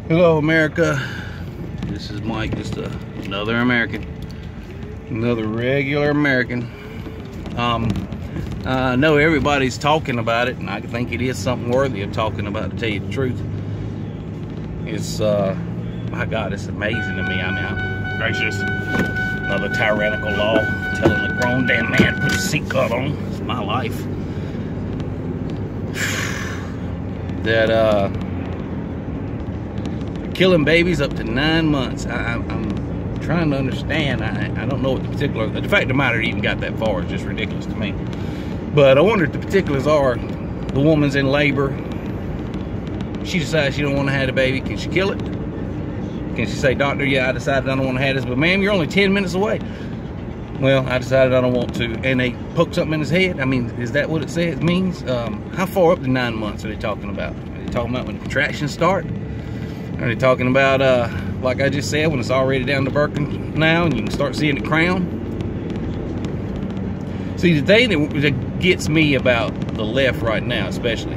Hello, America. This is Mike, just another American, another regular American. I know everybody's talking about it, and I think it is something worthy of talking about, to tell you the truth. It's, my God, it's amazing to me. I mean, I'm gracious. Another tyrannical law telling a grown damn man to put a seatbelt on. It's my life. That, killing babies up to 9 months. I'm trying to understand. I don't know what the particular, the fact of the matter even got that far is just ridiculous to me. But I wonder if the particulars are, the woman's in labor, she decides she don't want to have the baby. Can she kill it? Can she say, doctor, yeah, I decided I don't want to have this, but ma'am, you're only 10 minutes away. Well, I decided I don't want to. And they poke something in his head. I mean, is that what it says? It means? How far up to 9 months are they talking about? Are they talking about when the contractions start? Are they talking about, like I just said, when it's already down to birth now and you can start seeing the crown? See, the thing that gets me about the left right now, especially,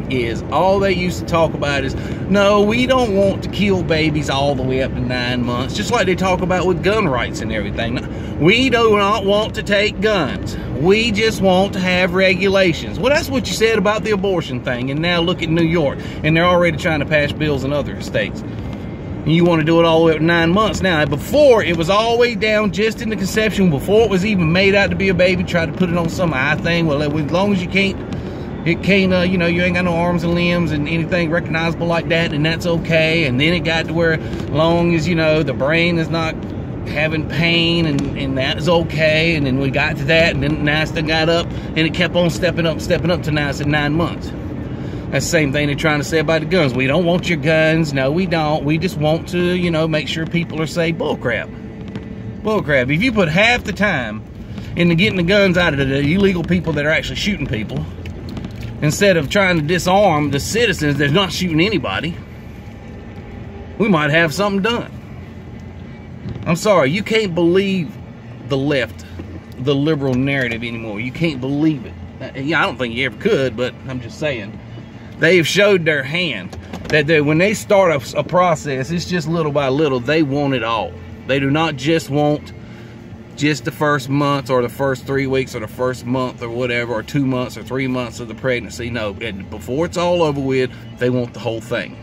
is all they used to talk about is, no, we don't want to kill babies all the way up to 9 months, just like they talk about with gun rights and everything. We do not want to take guns. We just want to have regulations. Well, that's what you said about the abortion thing, and now look at New York, and they're already trying to pass bills in other states. And you want to do it all the way up to 9 months. Now, before, it was all the way down just in the conception, before it was even made out to be a baby, try to put it on some eye thing. Well, as long as you can't, you know, you ain't got no arms and limbs and anything recognizable like that, and that's okay. And then it got to where, long as, you know, the brain is not having pain, and that is okay. And then we got to that, and then now it got up, and it kept on stepping up to now it's at 9 months. That's the same thing they're trying to say about the guns. We don't want your guns. No, we don't. We just want to, you know, make sure people are safe. Bullcrap. Bullcrap. If you put half the time into getting the guns out of the illegal people that are actually shooting people, instead of trying to disarm the citizens that's not shooting anybody, we might have something done. I'm sorry, you can't believe the left, the liberal narrative anymore. You can't believe it. Yeah, I don't think you ever could, but I'm just saying. They've showed their hand that when they start a process, it's just little by little. They want it all. They do not just want just the first month or the first 3 weeks or the first month or whatever, or 2 months or 3 months of the pregnancy. No, before it's all over with, they want the whole thing.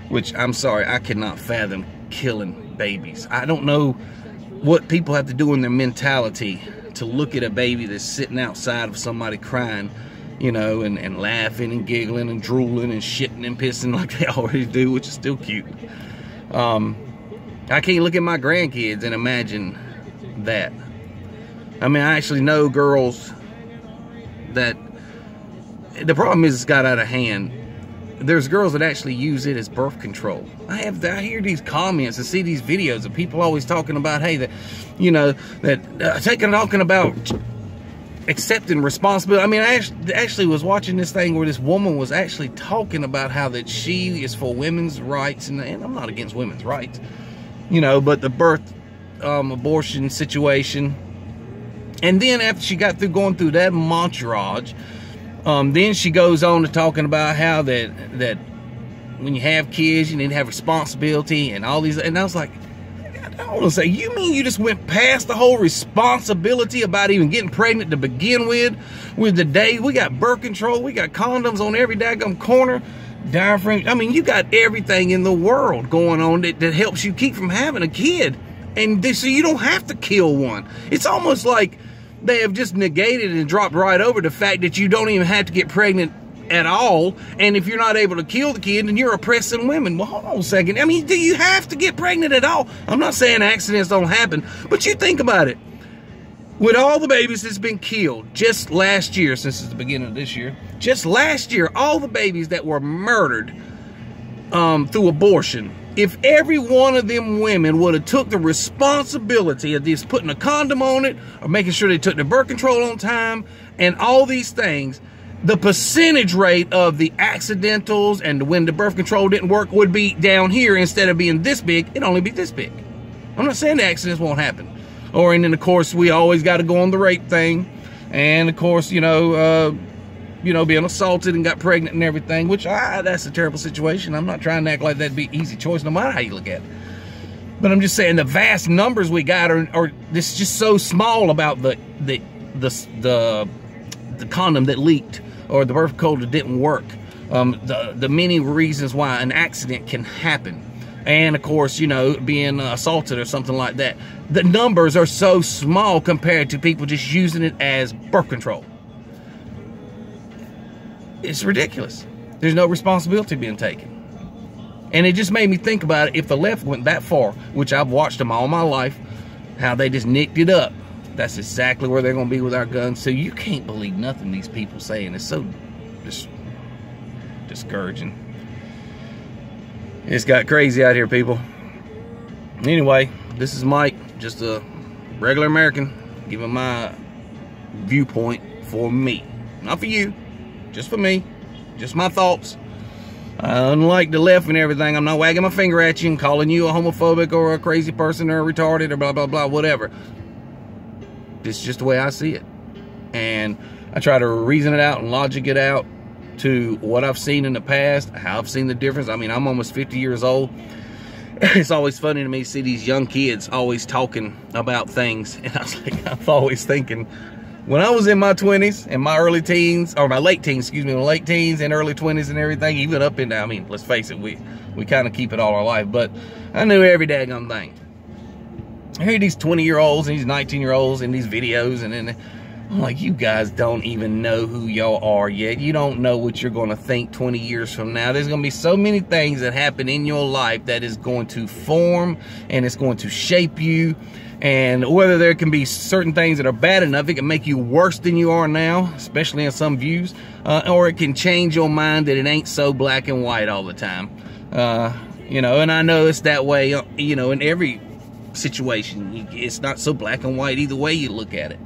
Which, I'm sorry, I cannot fathom killing babies. I don't know what people have to do in their mentality to look at a baby that's sitting outside of somebody crying, you know, and laughing and giggling and drooling and shitting and pissing like they always do, which is still cute. I can't look at my grandkids and imagine that. I mean, I actually know girls that, the problem is it's got out of hand. There's girls that actually use it as birth control. I hear these comments and see these videos of people always talking about, hey, that, you know, that talking about accepting responsibility. I mean, I actually was watching this thing where this woman was actually talking about how that she is for women's rights, and I'm not against women's rights, you know, but the birth abortion situation. And then after she got through going through that montage, then she goes on to talking about how that when you have kids, you need to have responsibility and all these. And I was like, I want to say, you mean you just went past the whole responsibility about even getting pregnant to begin with the day we got birth control, we got condoms on every daggum corner, diaphragm. I mean, you got everything in the world going on that helps you keep from having a kid, and so you don't have to kill one. It's almost like they have just negated and dropped right over the fact that you don't even have to get pregnant at all, and if you're not able to kill the kid, then you're oppressing women. Well, hold on a second. I mean, do you have to get pregnant at all? I'm not saying accidents don't happen, but you think about it. With all the babies that's been killed just last year, since it's the beginning of this year, just last year, all the babies that were murdered through abortion, if every one of them women would have took the responsibility of just putting a condom on it, or making sure they took the birth control on time, and all these things, the percentage rate of the accidentals and when the birth control didn't work would be down here. Instead of being this big, it'd only be this big. I'm not saying the accidents won't happen. And then, of course, we always got to go on the rape thing. And, of course, you know, you know, being assaulted and got pregnant and everything, which that's a terrible situation. I'm not trying to act like that'd be an easy choice, no matter how you look at it. But I'm just saying the vast numbers we got are this just so small about the condom that leaked or the birth control that didn't work. The many reasons why an accident can happen. And of course, you know, being assaulted or something like that. The numbers are so small compared to people just using it as birth control. It's ridiculous. There's no responsibility being taken. And it just made me think about it. If the left went that far, which I've watched them all my life, how they just nicked it up. That's exactly where they're going to be with our guns. So you can't believe nothing these people say, and it's so discouraging. It's got crazy out here, people. Anyway, this is Mike, just a regular American, giving my viewpoint for me. Not for you, just for me. Just my thoughts. Unlike the left and everything, I'm not wagging my finger at you and calling you a homophobic or a crazy person or a retarded or blah, blah, blah, whatever. This is just the way I see it. And I try to reason it out and logic it out to what I've seen in the past, how I've seen the difference. I mean, I'm almost 50 years old. It's always funny to me to see these young kids always talking about things. And I was like, I'm always thinking, when I was in my 20s and my early teens, or my late teens, excuse me, my late teens and early 20s and everything, even up and down, I mean, let's face it, we kind of keep it all our life, but I knew every daggone thing. I hear these 20-year-olds and these 19-year-olds in these videos, and then I'm like, you guys don't even know who y'all are yet. You don't know what you're going to think 20 years from now. There's going to be so many things that happen in your life that is going to form and it's going to shape you. And whether there can be certain things that are bad enough, it can make you worse than you are now, especially in some views, or it can change your mind that it ain't so black and white all the time. You know, and I know it's that way, you know, in every situation. It's not so black and white either way you look at it.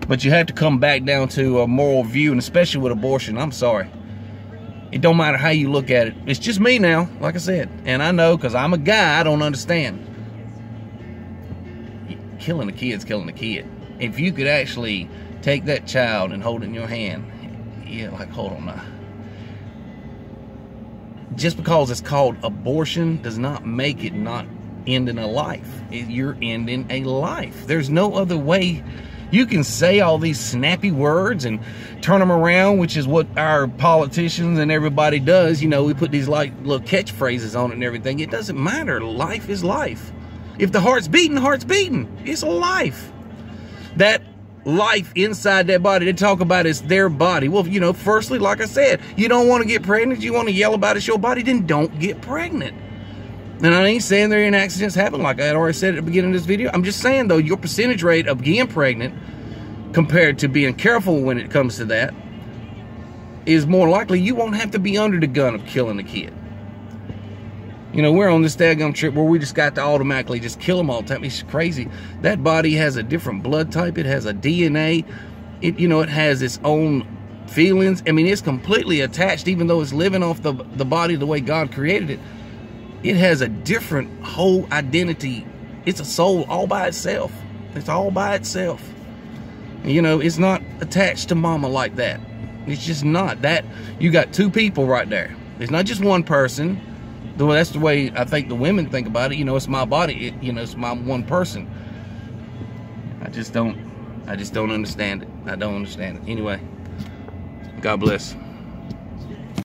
But you have to come back down to a moral view, and especially with abortion, I'm sorry. It don't matter how you look at it. It's just me now, like I said. And I know, because I'm a guy, I don't understand. Killing a kid's killing a kid. If you could actually take that child and hold it in your hand, yeah, like, hold on now. Just because it's called abortion does not make it not ending a life. You're ending a life. There's no other way. You can say all these snappy words and turn them around, which is what our politicians and everybody does. You know, we put these like little catchphrases on it and everything. It doesn't matter. Life is life. If the heart's beating, the heart's beating. It's a life. That life inside that body, they talk about is their body. Well, you know, firstly, like I said, you don't want to get pregnant. You want to yell about it's your body, then don't get pregnant. And I ain't saying there ain't accidents happen, like I had already said at the beginning of this video. I'm just saying, though, your percentage rate of getting pregnant compared to being careful when it comes to that is more likely you won't have to be under the gun of killing a kid. You know, we're on this daggum trip where we just got to automatically just kill them all the time. It's crazy. That body has a different blood type. It has a DNA. It, you know, it has its own feelings. I mean, it's completely attached, even though it's living off the body the way God created it. It has a different whole identity. It's a soul all by itself. It's all by itself. You know, it's not attached to mama like that. It's just not. That, you got two people right there. It's not just one person. That's the way I think the women think about it. You know, it's my body. You know, it's my one person. I just don't understand it. I don't understand it. Anyway, God bless.